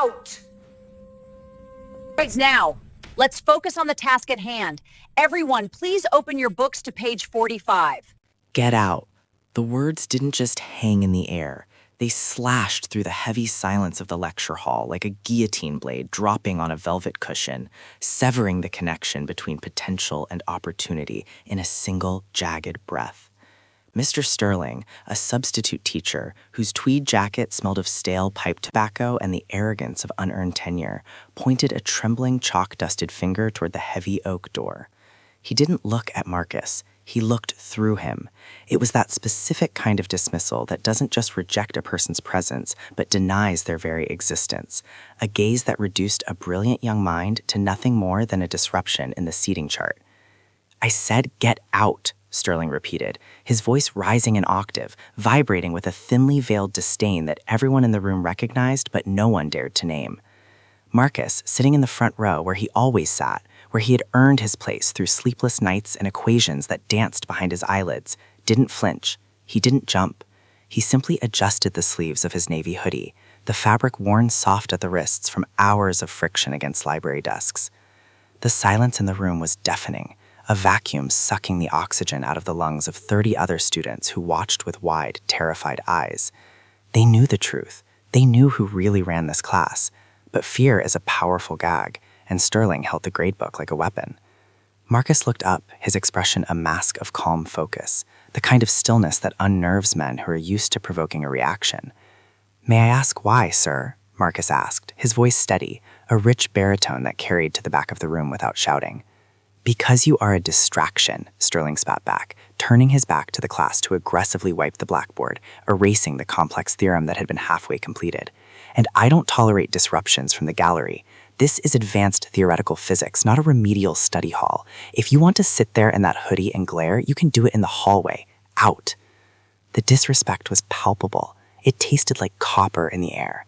out! Right now, let's focus on the task at hand. Everyone, please open your books to page 45. Get out. The words didn't just hang in the air. They slashed through the heavy silence of the lecture hall like a guillotine blade dropping on a velvet cushion, severing the connection between potential and opportunity in a single jagged breath. Mr. Sterling, a substitute teacher whose tweed jacket smelled of stale pipe tobacco and the arrogance of unearned tenure, pointed a trembling chalk-dusted finger toward the heavy oak door. He didn't look at Marcus. He looked through him. It was that specific kind of dismissal that doesn't just reject a person's presence, but denies their very existence. A gaze that reduced a brilliant young mind to nothing more than a disruption in the seating chart. "I said get out," Sterling repeated, his voice rising an octave, vibrating with a thinly veiled disdain that everyone in the room recognized but no one dared to name. Marcus, sitting in the front row where he always sat, where he had earned his place through sleepless nights and equations that danced behind his eyelids, didn't flinch. He didn't jump. He simply adjusted the sleeves of his navy hoodie, the fabric worn soft at the wrists from hours of friction against library desks. The silence in the room was deafening, a vacuum sucking the oxygen out of the lungs of 30 other students who watched with wide, terrified eyes. They knew the truth. They knew who really ran this class. But fear is a powerful gag, and Sterling held the gradebook like a weapon. Marcus looked up, his expression a mask of calm focus, the kind of stillness that unnerves men who are used to provoking a reaction. "May I ask why, sir?" Marcus asked, his voice steady, a rich baritone that carried to the back of the room without shouting. "Because you are a distraction," Sterling spat back, turning his back to the class to aggressively wipe the blackboard, erasing the complex theorem that had been halfway completed. "And I don't tolerate disruptions from the gallery. This is advanced theoretical physics, not a remedial study hall. If you want to sit there in that hoodie and glare, you can do it in the hallway. Out." The disrespect was palpable. It tasted like copper in the air.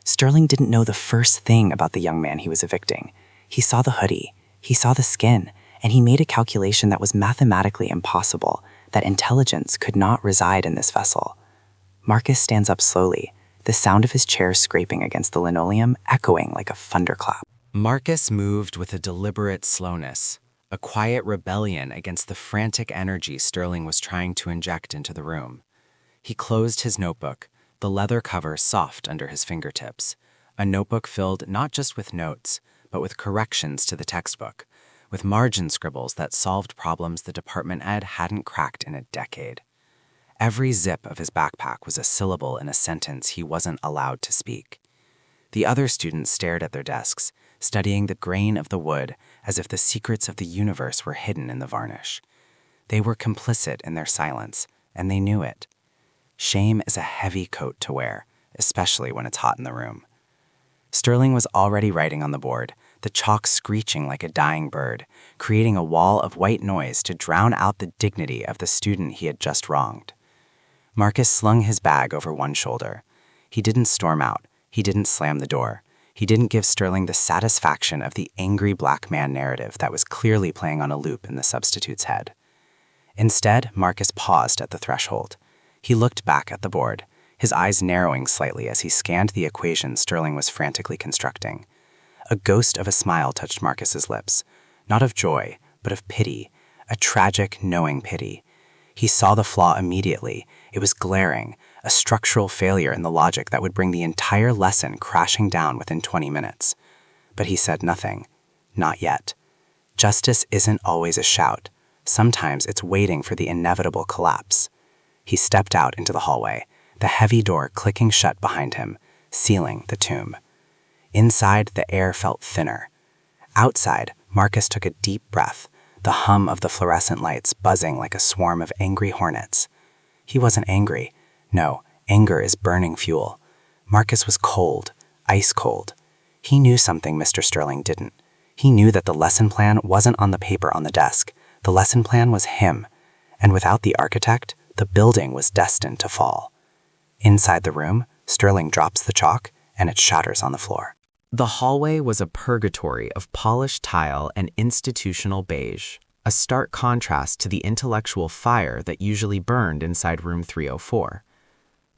Sterling didn't know the first thing about the young man he was evicting. He saw the hoodie. He saw the skin. And he made a calculation that was mathematically impossible, that intelligence could not reside in this vessel. Marcus stands up slowly, the sound of his chair scraping against the linoleum echoing like a thunderclap. Marcus moved with a deliberate slowness, a quiet rebellion against the frantic energy Sterling was trying to inject into the room. He closed his notebook, the leather cover soft under his fingertips, a notebook filled not just with notes, but with corrections to the textbook, with margin scribbles that solved problems the department ed hadn't cracked in a decade. Every zip of his backpack was a syllable in a sentence he wasn't allowed to speak. The other students stared at their desks, studying the grain of the wood as if the secrets of the universe were hidden in the varnish. They were complicit in their silence, and they knew it. Shame is a heavy coat to wear, especially when it's hot in the room. Sterling was already writing on the board, the chalk screeching like a dying bird, creating a wall of white noise to drown out the dignity of the student he had just wronged. Marcus slung his bag over one shoulder. He didn't storm out. He didn't slam the door. He didn't give Sterling the satisfaction of the angry black man narrative that was clearly playing on a loop in the substitute's head. Instead, Marcus paused at the threshold. He looked back at the board, his eyes narrowing slightly as he scanned the equation Sterling was frantically constructing. A ghost of a smile touched Marcus's lips, not of joy, but of pity, a tragic, knowing pity. He saw the flaw immediately. It was glaring, a structural failure in the logic that would bring the entire lesson crashing down within 20 minutes. But he said nothing. Not yet. Justice isn't always a shout. Sometimes it's waiting for the inevitable collapse. He stepped out into the hallway, the heavy door clicking shut behind him, sealing the tomb. Inside, the air felt thinner. Outside, Marcus took a deep breath, the hum of the fluorescent lights buzzing like a swarm of angry hornets. He wasn't angry. No, anger is burning fuel. Marcus was cold, ice cold. He knew something Mr. Sterling didn't. He knew that the lesson plan wasn't on the paper on the desk. The lesson plan was him. And without the architect, the building was destined to fall. Inside the room, Sterling drops the chalk, and it shatters on the floor. The hallway was a purgatory of polished tile and institutional beige, a stark contrast to the intellectual fire that usually burned inside room 304.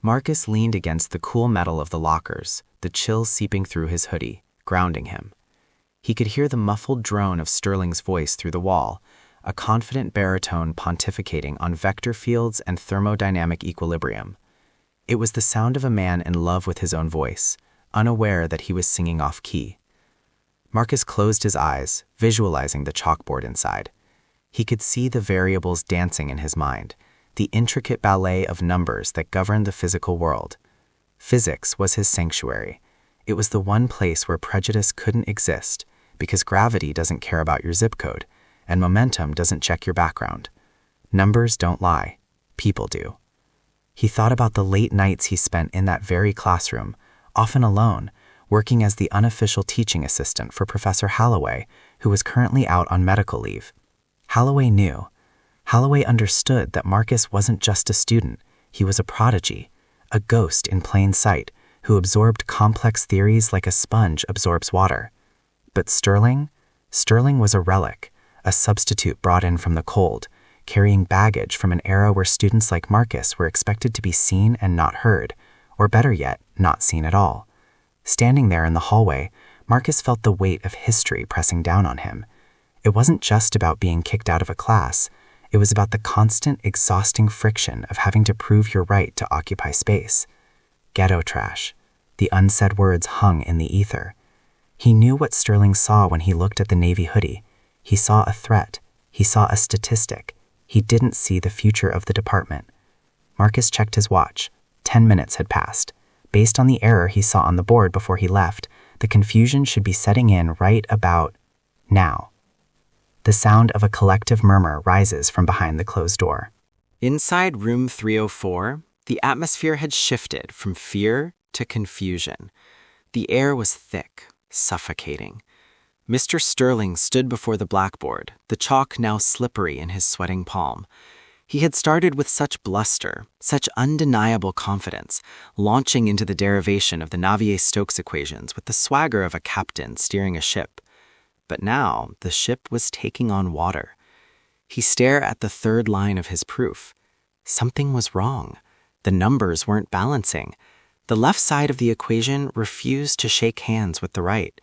Marcus leaned against the cool metal of the lockers, the chill seeping through his hoodie, grounding him. He could hear the muffled drone of Sterling's voice through the wall, a confident baritone pontificating on vector fields and thermodynamic equilibrium. It was the sound of a man in love with his own voice, unaware that he was singing off-key. Marcus closed his eyes, visualizing the chalkboard inside. He could see the variables dancing in his mind, the intricate ballet of numbers that governed the physical world. Physics was his sanctuary. It was the one place where prejudice couldn't exist, because gravity doesn't care about your zip code, and momentum doesn't check your background. Numbers don't lie. People do. He thought about the late nights he spent in that very classroom, often alone, working as the unofficial teaching assistant for Professor Holloway, who was currently out on medical leave. Holloway knew. Holloway understood that Marcus wasn't just a student, he was a prodigy, a ghost in plain sight, who absorbed complex theories like a sponge absorbs water. But Sterling was a relic, a substitute brought in from the cold, carrying baggage from an era where students like Marcus were expected to be seen and not heard, or better yet, not seen at all. Standing there in the hallway, Marcus felt the weight of history pressing down on him. It wasn't just about being kicked out of a class. It was about the constant, exhausting friction of having to prove your right to occupy space. Ghetto trash. The unsaid words hung in the ether. He knew what Sterling saw when he looked at the navy hoodie. He saw a threat. He saw a statistic. He didn't see the future of the department. Marcus checked his watch. 10 minutes had passed. Based on the error he saw on the board before he left, the confusion should be setting in right about now. The sound of a collective murmur rises from behind the closed door. Inside room 304, the atmosphere had shifted from fear to confusion. The air was thick, suffocating. Mr. Sterling stood before the blackboard, the chalk now slippery in his sweating palm. He had started with such bluster, such undeniable confidence, launching into the derivation of the Navier-Stokes equations with the swagger of a captain steering a ship. But now the ship was taking on water. He stared at the third line of his proof. Something was wrong. The numbers weren't balancing. The left side of the equation refused to shake hands with the right.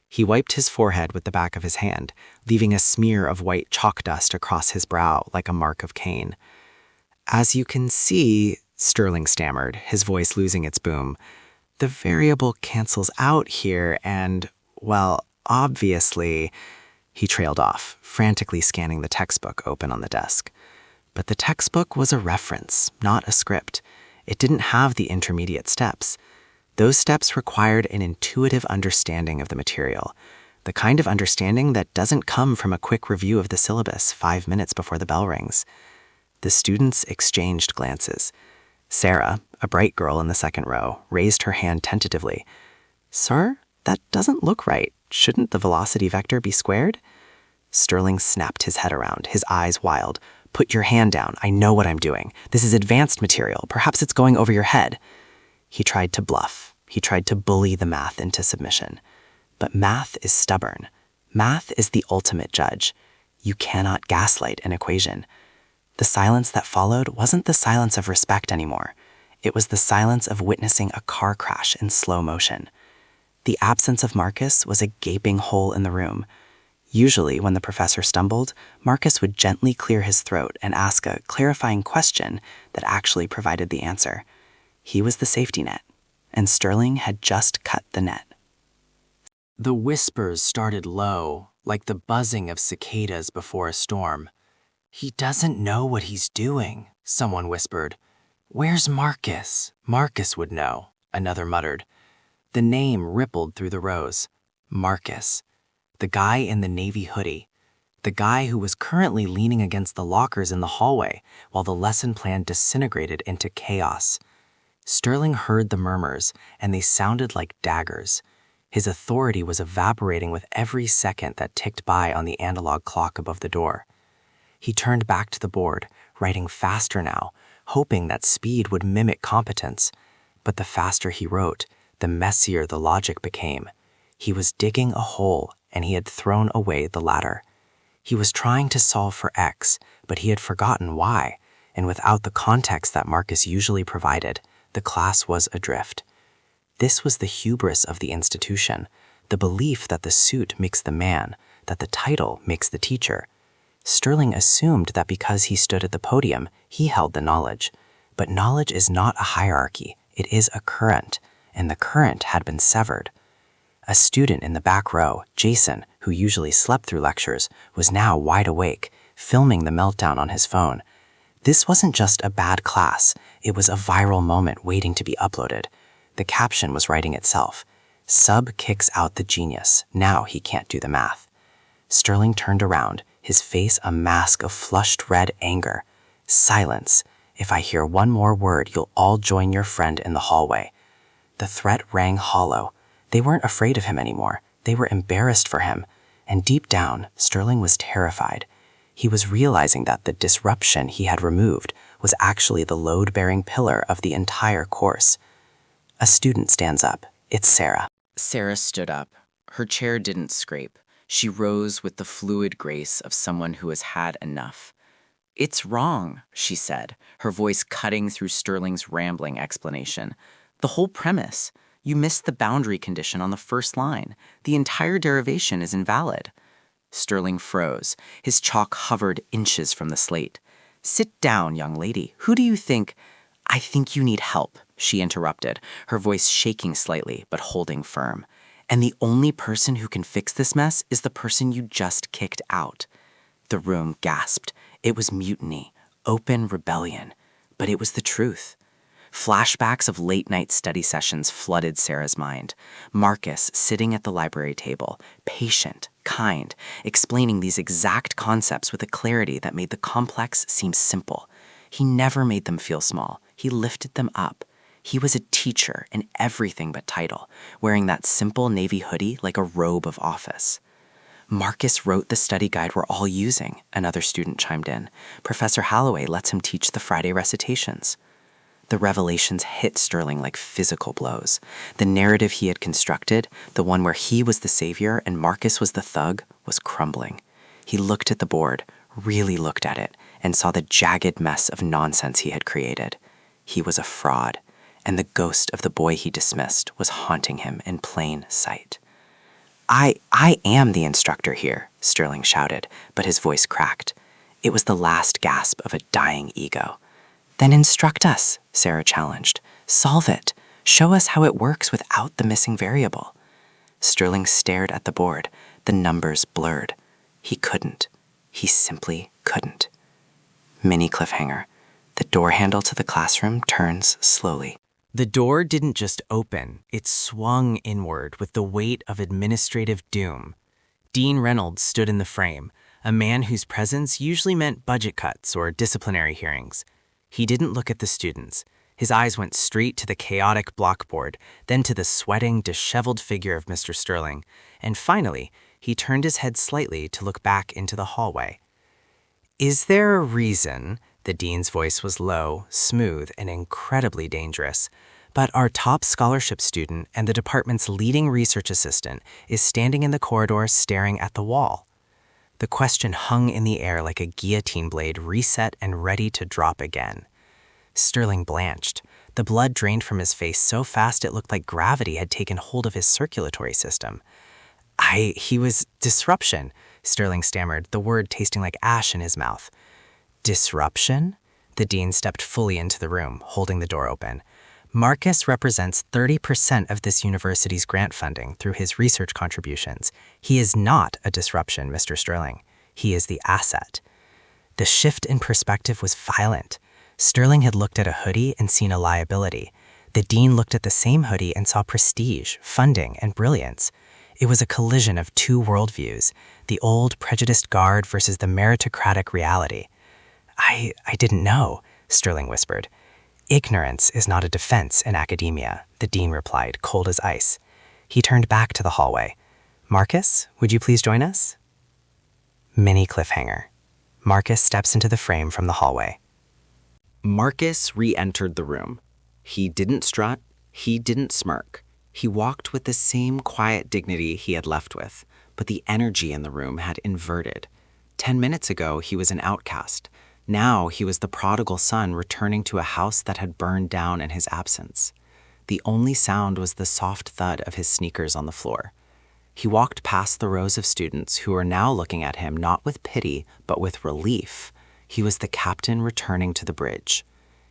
He wiped his forehead with the back of his hand, leaving a smear of white chalk dust across his brow like a mark of Cain. "As you can see," Sterling stammered, his voice losing its boom, "the variable cancels out here and, well, obviously..." He trailed off, frantically scanning the textbook open on the desk. But the textbook was a reference, not a script. It didn't have the intermediate steps. Those steps required an intuitive understanding of the material, the kind of understanding that doesn't come from a quick review of the syllabus 5 minutes before the bell rings. The students exchanged glances. Sarah, a bright girl in the second row, raised her hand tentatively. "Sir, that doesn't look right. Shouldn't the velocity vector be squared?" Sterling snapped his head around, his eyes wild. "Put your hand down. I know what I'm doing. This is advanced material. Perhaps it's going over your head." He tried to bluff. He tried to bully the math into submission. But math is stubborn. Math is the ultimate judge. You cannot gaslight an equation. The silence that followed wasn't the silence of respect anymore. It was the silence of witnessing a car crash in slow motion. The absence of Marcus was a gaping hole in the room. Usually, when the professor stumbled, Marcus would gently clear his throat and ask a clarifying question that actually provided the answer. He was the safety net, and Sterling had just cut the net. The whispers started low, like the buzzing of cicadas before a storm. "He doesn't know what he's doing," someone whispered. "Where's Marcus?" "Marcus would know," another muttered. The name rippled through the rows. Marcus. The guy in the navy hoodie. The guy who was currently leaning against the lockers in the hallway while the lesson plan disintegrated into chaos. Sterling heard the murmurs, and they sounded like daggers. His authority was evaporating with every second that ticked by on the analog clock above the door. He turned back to the board, writing faster now, hoping that speed would mimic competence. But the faster he wrote, the messier the logic became. He was digging a hole, and he had thrown away the ladder. He was trying to solve for X, but he had forgotten Y, and without the context that Marcus usually provided, The class was adrift. This was the hubris of the institution, the belief that the suit makes the man, that the title makes the teacher. Sterling assumed that because he stood at the podium, he held the knowledge. But knowledge is not a hierarchy, it is a current, and the current had been severed. A student in the back row, Jason, who usually slept through lectures, was now wide awake, filming the meltdown on his phone. This wasn't just a bad class, it was a viral moment waiting to be uploaded. The caption was writing itself. Sub kicks out the genius, now he can't do the math. Sterling turned around, his face a mask of flushed red anger. Silence. If I hear one more word, you'll all join your friend in the hallway. The threat rang hollow. They weren't afraid of him anymore. They were embarrassed for him. And deep down, Sterling was terrified. He was realizing that the disruption he had removed was actually the load-bearing pillar of the entire course. A student stands up. It's Sarah. Sarah stood up. Her chair didn't scrape. She rose with the fluid grace of someone who has had enough. "It's wrong," she said, her voice cutting through Sterling's rambling explanation. "The whole premise. You missed the boundary condition on the first line. The entire derivation is invalid." Sterling froze. His chalk hovered inches from the slate. "Sit down, young lady. Who do you think—" "I think you need help," she interrupted, her voice shaking slightly but holding firm. "And the only person who can fix this mess is the person you just kicked out." The room gasped. It was mutiny, open rebellion, but it was the truth. Flashbacks of late-night study sessions flooded Sarah's mind. Marcus sitting at the library table, patient, kind, explaining these exact concepts with a clarity that made the complex seem simple. He never made them feel small. He lifted them up. He was a teacher in everything but title, wearing that simple navy hoodie like a robe of office. "Marcus wrote the study guide we're all using," another student chimed in. "Professor Holloway lets him teach the Friday recitations." The revelations hit Sterling like physical blows. The narrative he had constructed, the one where he was the savior and Marcus was the thug, was crumbling. He looked at the board, really looked at it, and saw the jagged mess of nonsense he had created. He was a fraud, and the ghost of the boy he dismissed was haunting him in plain sight. I am the instructor here," Sterling shouted, but his voice cracked. It was the last gasp of a dying ego. "Then instruct us," Sarah challenged. "Solve it. Show us how it works without the missing variable." Sterling stared at the board, the numbers blurred. He couldn't. He simply couldn't. Mini cliffhanger. The door handle to the classroom turns slowly. The door didn't just open, it swung inward with the weight of administrative doom. Dean Reynolds stood in the frame, a man whose presence usually meant budget cuts or disciplinary hearings. He didn't look at the students. His eyes went straight to the chaotic blockboard, then to the sweating, disheveled figure of Mr. Sterling, and finally, he turned his head slightly to look back into the hallway. "Is there a reason," the dean's voice was low, smooth, and incredibly dangerous, "but our top scholarship student and the department's leading research assistant is standing in the corridor staring at the wall?" The question hung in the air like a guillotine blade reset and ready to drop again. Sterling blanched. The blood drained from his face so fast it looked like gravity had taken hold of his circulatory system. He was disruption," Sterling stammered, the word tasting like ash in his mouth. "Disruption?" The dean stepped fully into the room, holding the door open. "Marcus represents 30% of this university's grant funding through his research contributions. He is not a disruption, Mr. Sterling. He is the asset." The shift in perspective was violent. Sterling had looked at a hoodie and seen a liability. The dean looked at the same hoodie and saw prestige, funding, and brilliance. It was a collision of two worldviews, the old prejudiced guard versus the meritocratic reality. I didn't know," Sterling whispered. "Ignorance is not a defense in academia," the dean replied, cold as ice. He turned back to the hallway. "Marcus, would you please join us?" Mini cliffhanger. Marcus steps into the frame from the hallway. Marcus re-entered the room. He didn't strut. He didn't smirk. He walked with the same quiet dignity he had left with, but the energy in the room had inverted. 10 minutes ago, he was an outcast. Now he was the prodigal son returning to a house that had burned down in his absence. The only sound was the soft thud of his sneakers on the floor. He walked past the rows of students who were now looking at him not with pity, but with relief. He was the captain returning to the bridge.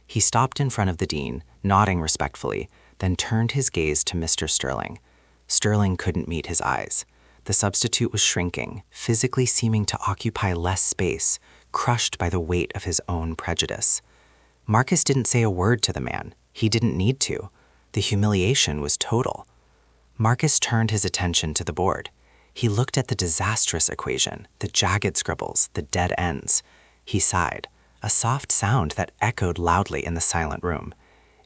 He stopped in front of the dean, nodding respectfully, then turned his gaze to Mr. Sterling. Sterling couldn't meet his eyes. The substitute was shrinking, physically seeming to occupy less space, crushed by the weight of his own prejudice. Marcus didn't say a word to the man. He didn't need to. The humiliation was total. Marcus turned his attention to the board. He looked at the disastrous equation, the jagged scribbles, the dead ends. He sighed, a soft sound that echoed loudly in the silent room.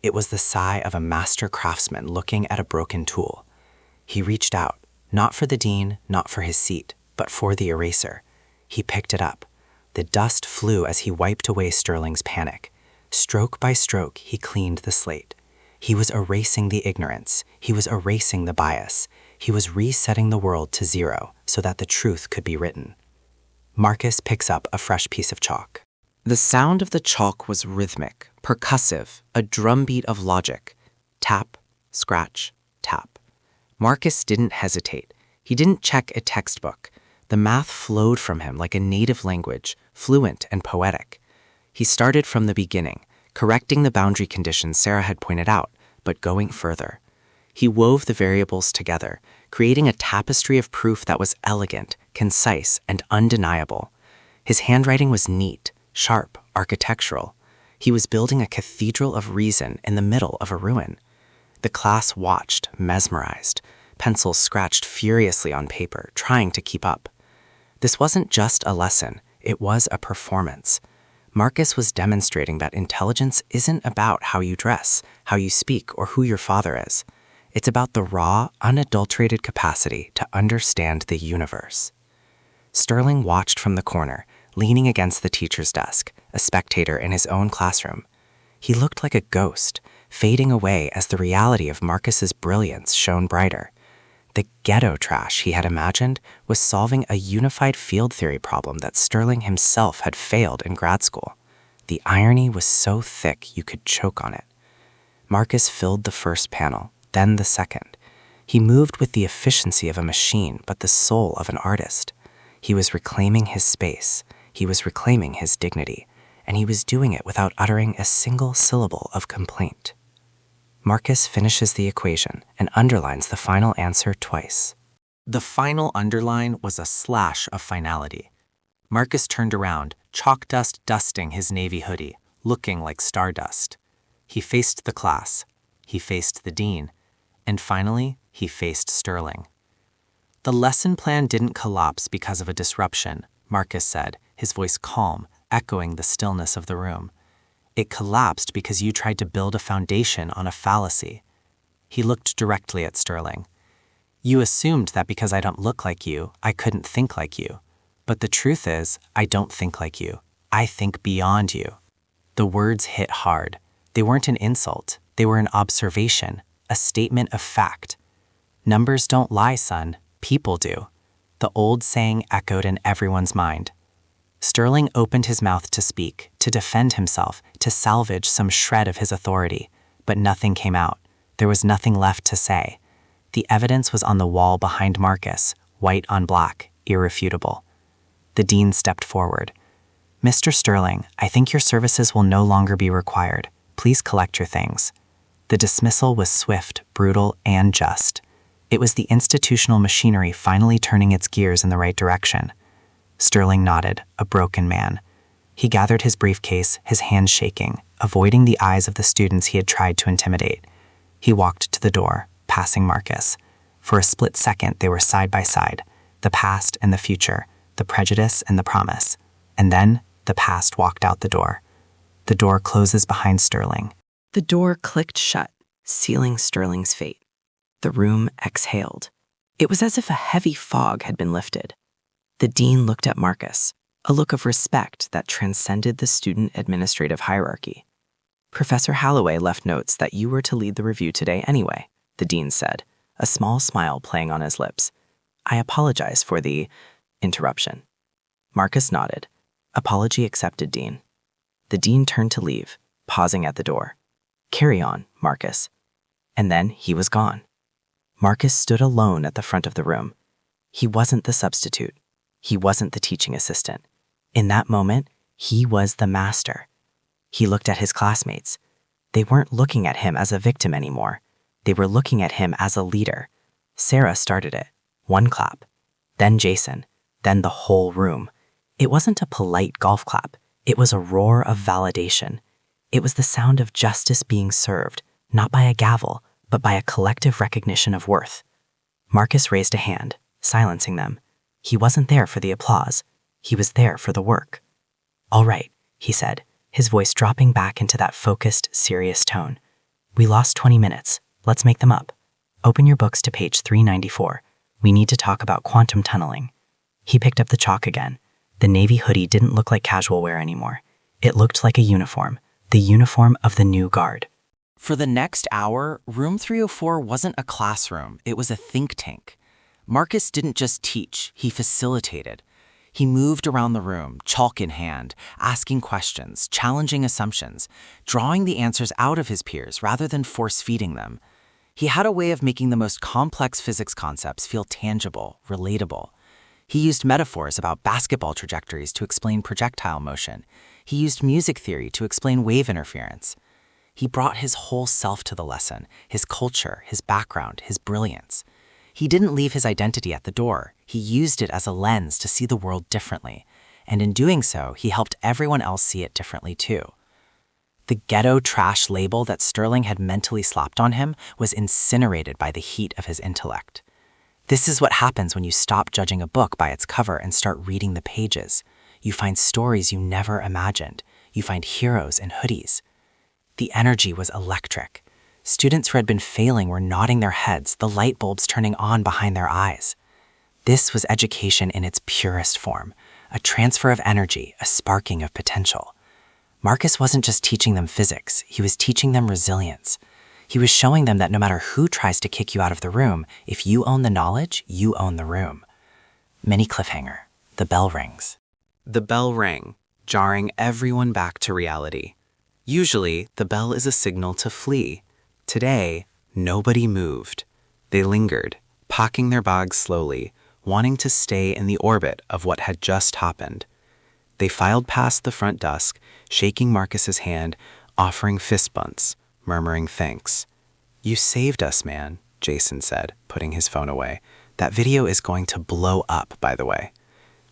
It was the sigh of a master craftsman looking at a broken tool. He reached out, not for the dean, not for his seat, but for the eraser. He picked it up. The dust flew as he wiped away Sterling's panic. Stroke by stroke, he cleaned the slate. He was erasing the ignorance. He was erasing the bias. He was resetting the world to zero so that the truth could be written. Marcus picks up a fresh piece of chalk. The sound of the chalk was rhythmic, percussive, a drumbeat of logic. Tap, scratch, tap. Marcus didn't hesitate. He didn't check a textbook. The math flowed from him like a native language, fluent and poetic. He started from the beginning, correcting the boundary conditions Sarah had pointed out, but going further. He wove the variables together, creating a tapestry of proof that was elegant, concise, and undeniable. His handwriting was neat, sharp, architectural. He was building a cathedral of reason in the middle of a ruin. The class watched, mesmerized. Pencils scratched furiously on paper, trying to keep up. This wasn't just a lesson, it was a performance. Marcus was demonstrating that intelligence isn't about how you dress, how you speak, or who your father is. It's about the raw, unadulterated capacity to understand the universe. Sterling watched from the corner, leaning against the teacher's desk, a spectator in his own classroom. He looked like a ghost, fading away as the reality of Marcus's brilliance shone brighter. The ghetto trash he had imagined was solving a unified field theory problem that Sterling himself had failed in grad school. The irony was so thick you could choke on it. Marcus filled the first panel, then the second. He moved with the efficiency of a machine, but the soul of an artist. He was reclaiming his space, he was reclaiming his dignity, and he was doing it without uttering a single syllable of complaint. Marcus finishes the equation and underlines the final answer twice. The final underline was a slash of finality. Marcus turned around, chalk dust dusting his navy hoodie, looking like stardust. He faced the class, he faced the dean, and finally, he faced Sterling. The lesson plan didn't collapse because of a disruption, Marcus said, his voice calm, echoing the stillness of the room. It collapsed because you tried to build a foundation on a fallacy. He looked directly at Sterling. You assumed that because I don't look like you, I couldn't think like you. But the truth is, I don't think like you. I think beyond you. The words hit hard. They weren't an insult. They were an observation, a statement of fact. Numbers don't lie, son. People do. The old saying echoed in everyone's mind. Sterling opened his mouth to speak, to defend himself, to salvage some shred of his authority, but nothing came out. There was nothing left to say. The evidence was on the wall behind Marcus, white on black, irrefutable. The dean stepped forward. Mr. Sterling, I think your services will no longer be required. Please collect your things. The dismissal was swift, brutal, and just. It was the institutional machinery finally turning its gears in the right direction. Sterling nodded, a broken man. He gathered his briefcase, his hands shaking, avoiding the eyes of the students he had tried to intimidate. He walked to the door, passing Marcus. For a split second, they were side by side, the past and the future, the prejudice and the promise. And then, the past walked out the door. The door closes behind Sterling. The door clicked shut, sealing Sterling's fate. The room exhaled. It was as if a heavy fog had been lifted. The dean looked at Marcus, a look of respect that transcended the student administrative hierarchy. Professor Holloway left notes that you were to lead the review today anyway, the dean said, a small smile playing on his lips. I apologize for the interruption. Marcus nodded. Apology accepted, Dean. The dean turned to leave, pausing at the door. "Carry on, Marcus." And then he was gone. Marcus stood alone at the front of the room. He wasn't the substitute. He wasn't the teaching assistant. In that moment, he was the master. He looked at his classmates. They weren't looking at him as a victim anymore. They were looking at him as a leader. Sarah started it. One clap. Then Jason. Then the whole room. It wasn't a polite golf clap. It was a roar of validation. It was the sound of justice being served, not by a gavel, but by a collective recognition of worth. Marcus raised a hand, silencing them. He wasn't there for the applause. He was there for the work. "All right," he said, his voice dropping back into that focused, serious tone. "We lost 20 minutes. Let's make them up. Open your books to page 394. We need to talk about quantum tunneling." He picked up the chalk again. The navy hoodie didn't look like casual wear anymore. It looked like a uniform, the uniform of the new guard. For the next hour, room 304 wasn't a classroom, it was a think tank. Marcus didn't just teach, he facilitated. He moved around the room, chalk in hand, asking questions, challenging assumptions, drawing the answers out of his peers rather than force-feeding them. He had a way of making the most complex physics concepts feel tangible, relatable. He used metaphors about basketball trajectories to explain projectile motion. He used music theory to explain wave interference. He brought his whole self to the lesson, his culture, his background, his brilliance. He didn't leave his identity at the door. He used it as a lens to see the world differently. And in doing so, he helped everyone else see it differently too. The ghetto trash label that Sterling had mentally slapped on him was incinerated by the heat of his intellect. This is what happens when you stop judging a book by its cover and start reading the pages. You find stories you never imagined. You find heroes in hoodies. The energy was electric. Students who had been failing were nodding their heads, the light bulbs turning on behind their eyes. This was education in its purest form, a transfer of energy, a sparking of potential. Marcus wasn't just teaching them physics, he was teaching them resilience. He was showing them that no matter who tries to kick you out of the room, if you own the knowledge, you own the room. Mini cliffhanger. The bell rings. The bell rang, jarring everyone back to reality. Usually, the bell is a signal to flee. Today, nobody moved. They lingered, packing their bags slowly, wanting to stay in the orbit of what had just happened. They filed past the front desk, shaking Marcus's hand, offering fist bumps, murmuring thanks. "You saved us, man," Jason said, putting his phone away. "That video is going to blow up, by the way."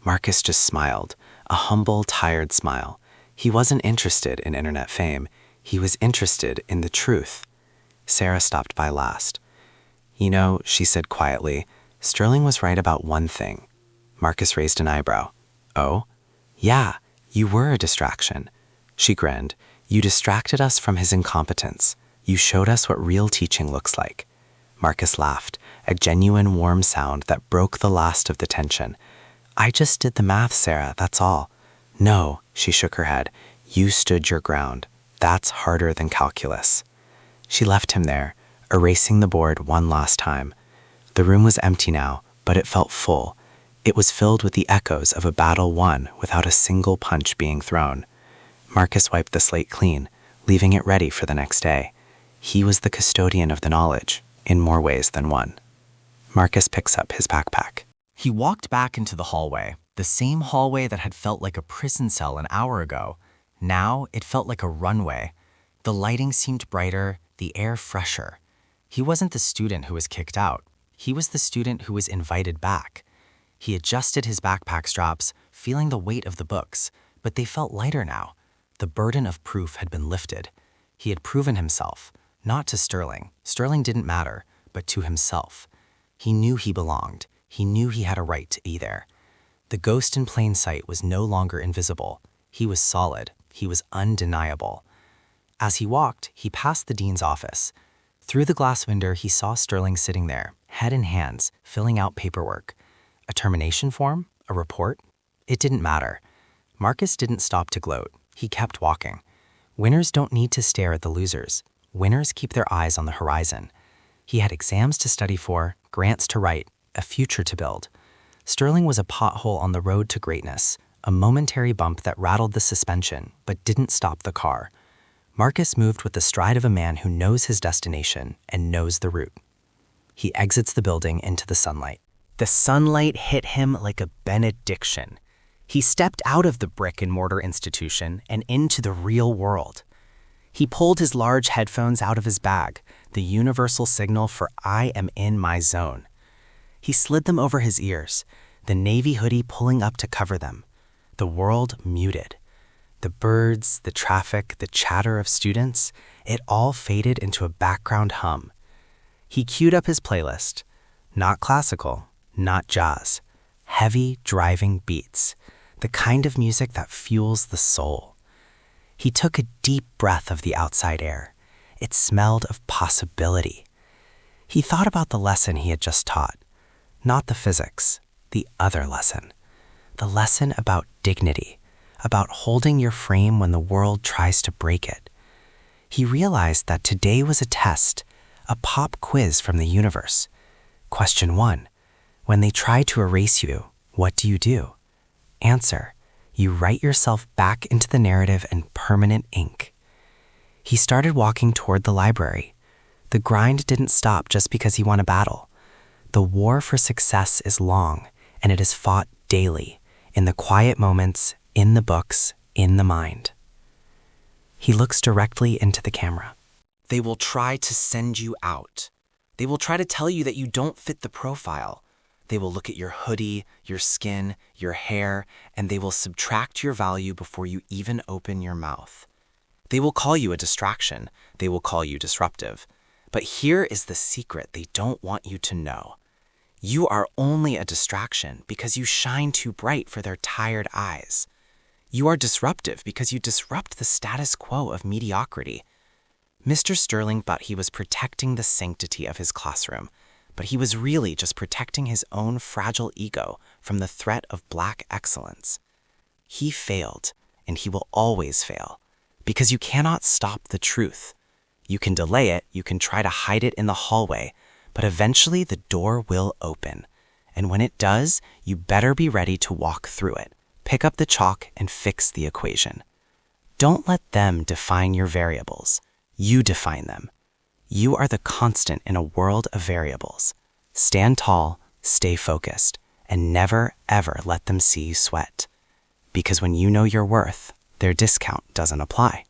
Marcus just smiled, a humble, tired smile. He wasn't interested in internet fame. He was interested in the truth. Sarah stopped by last. "You know," she said quietly, "Sterling was right about one thing." Marcus raised an eyebrow. "Oh? Yeah, you were a distraction." She grinned. "You distracted us from his incompetence. You showed us what real teaching looks like." Marcus laughed, a genuine warm sound that broke the last of the tension. "I just did the math, Sarah, that's all." "No," she shook her head. "You stood your ground. That's harder than calculus." She left him there, erasing the board one last time. The room was empty now, but it felt full. It was filled with the echoes of a battle won without a single punch being thrown. Marcus wiped the slate clean, leaving it ready for the next day. He was the custodian of the knowledge, in more ways than one. Marcus picks up his backpack. He walked back into the hallway, the same hallway that had felt like a prison cell an hour ago. Now it felt like a runway. The lighting seemed brighter, the air fresher. He wasn't the student who was kicked out. He was the student who was invited back. He adjusted his backpack straps, feeling the weight of the books, but they felt lighter now. The burden of proof had been lifted. He had proven himself, not to Sterling. Sterling didn't matter, but to himself. He knew he belonged. He knew he had a right to be there. The ghost in plain sight was no longer invisible. He was solid. He was undeniable. As he walked, he passed the dean's office. Through the glass window, he saw Sterling sitting there, head in hands, filling out paperwork. A termination form? A report? It didn't matter. Marcus didn't stop to gloat. He kept walking. Winners don't need to stare at the losers. Winners keep their eyes on the horizon. He had exams to study for, grants to write, a future to build. Sterling was a pothole on the road to greatness, a momentary bump that rattled the suspension but didn't stop the car. Marcus moved with the stride of a man who knows his destination and knows the route. He exits the building into the sunlight. The sunlight hit him like a benediction. He stepped out of the brick-and-mortar institution and into the real world. He pulled his large headphones out of his bag, the universal signal for "I am in my zone." He slid them over his ears, the navy hoodie pulling up to cover them. The world muted. The birds, the traffic, the chatter of students, it all faded into a background hum. He queued up his playlist. Not classical, not jazz. Heavy, driving beats. The kind of music that fuels the soul. He took a deep breath of the outside air. It smelled of possibility. He thought about the lesson he had just taught. Not the physics, the other lesson. The lesson about dignity, about holding your frame when the world tries to break it. He realized that today was a test, a pop quiz from the universe. Question 1. When they try to erase you, what do? Answer. You write yourself back into the narrative in permanent ink. He started walking toward the library. The grind didn't stop just because he won a battle. The war for success is long, and it is fought daily, in the quiet moments, in the books, in the mind. He looks directly into the camera. They will try to send you out. They will try to tell you that you don't fit the profile. They will look at your hoodie, your skin, your hair, and they will subtract your value before you even open your mouth. They will call you a distraction. They will call you disruptive. But here is the secret they don't want you to know. You are only a distraction because you shine too bright for their tired eyes. You are disruptive because you disrupt the status quo of mediocrity. Mr. Sterling thought he was protecting the sanctity of his classroom, but he was really just protecting his own fragile ego from the threat of black excellence. He failed, and he will always fail, because you cannot stop the truth. You can delay it, you can try to hide it in the hallway, but eventually the door will open. And when it does, you better be ready to walk through it, pick up the chalk, and fix the equation. Don't let them define your variables. You define them. You are the constant in a world of variables. Stand tall, stay focused, and never, ever let them see you sweat. Because when you know your worth, their discount doesn't apply.